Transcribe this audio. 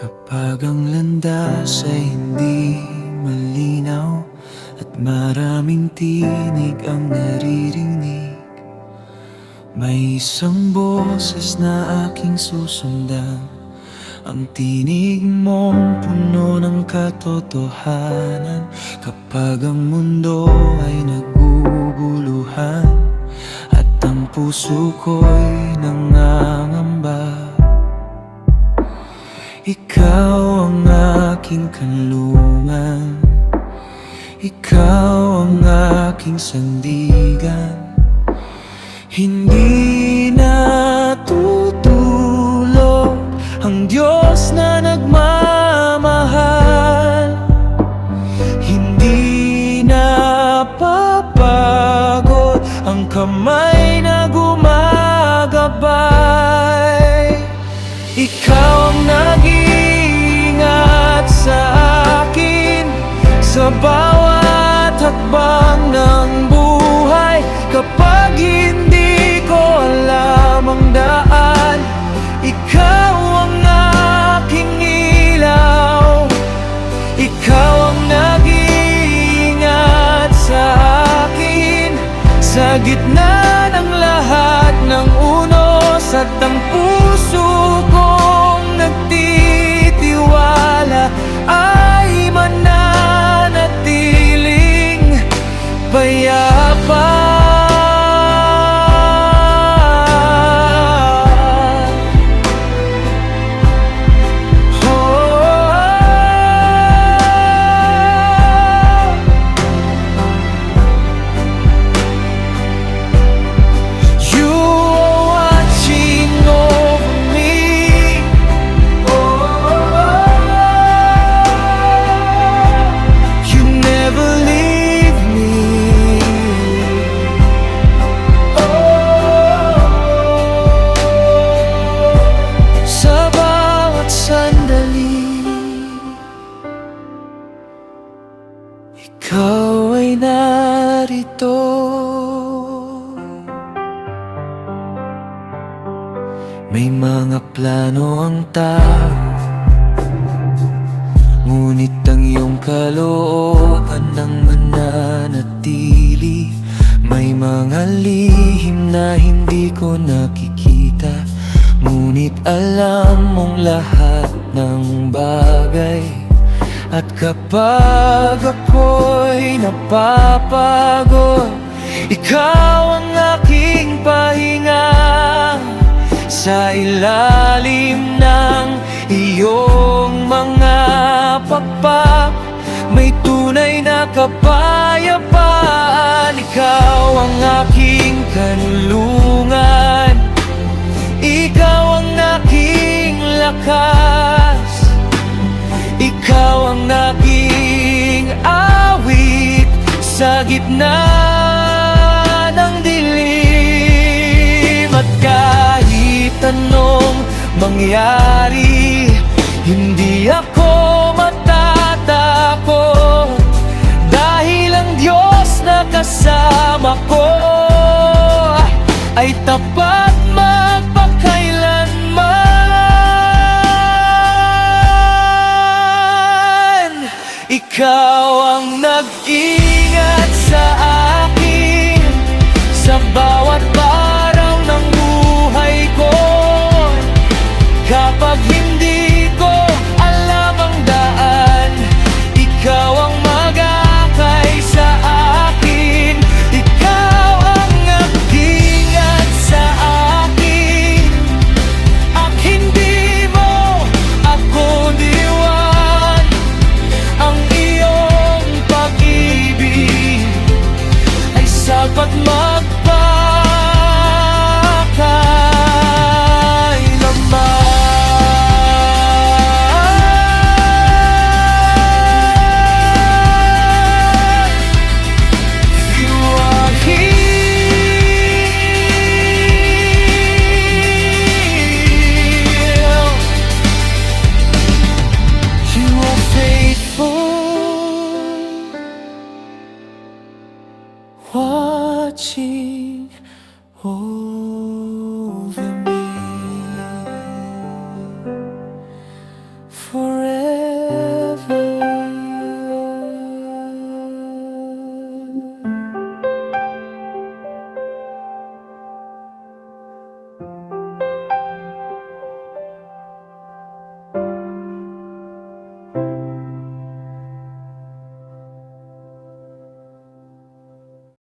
Kapag ang landas ay hindi malinaw at maraming tinig ang naririnig, may isang boses na aking susundan. Ang tinig mong puno ng katotohanan. Kapag ang mundo ay naguguluhan at ang puso ko'y nangangamba, ikaw ang aking kanlungan, ikaw ang aking sandigan. Hindi natutulog ang Diyos na nagmamahal, hindi napapagod ang kamay na gumagabay. Ikaw ang nag-iingat sa akin sa bawat hakbang ng buhay. Kapag hindi ko alam ang daan, ikaw ang aking ilaw. Ikaw ang nag-iingat sa akin sa gitna ng lahat ng unos at ang puso kong nagtitiwala ay mananatiling payapa. Ikaw ay narito, may mga plano ang tao, ngunit ang iyong kalooban ang mananatili. May mga lihim na hindi ko nakikita, ngunit alam mong lahat ng bagay. At kapag ako'y napapagod, ikaw ang aking pahinga. Sa ilalim ng iyong mga pakpak, may tunay na kapayapaan. Ikaw ang aking kanlungan, ikaw ang aking lakas, ikaw ang naging awit sa gitna ng dilim. At kahit anong mangyari, hindi ako matatakot, dahil ang Diyos na kasama ko ay tapat magpakailanman. Ikaw ang nag-ingat sa akin sa bawat araw ng buhay ko. Kapag hindi ko alam ang daan, ikaw ang mag-akay sa akin. Ikaw ang nag-ingat sa akin, at hindi mo ako diwan. Ang iyong pag-ibig ay sapat watching. Oh.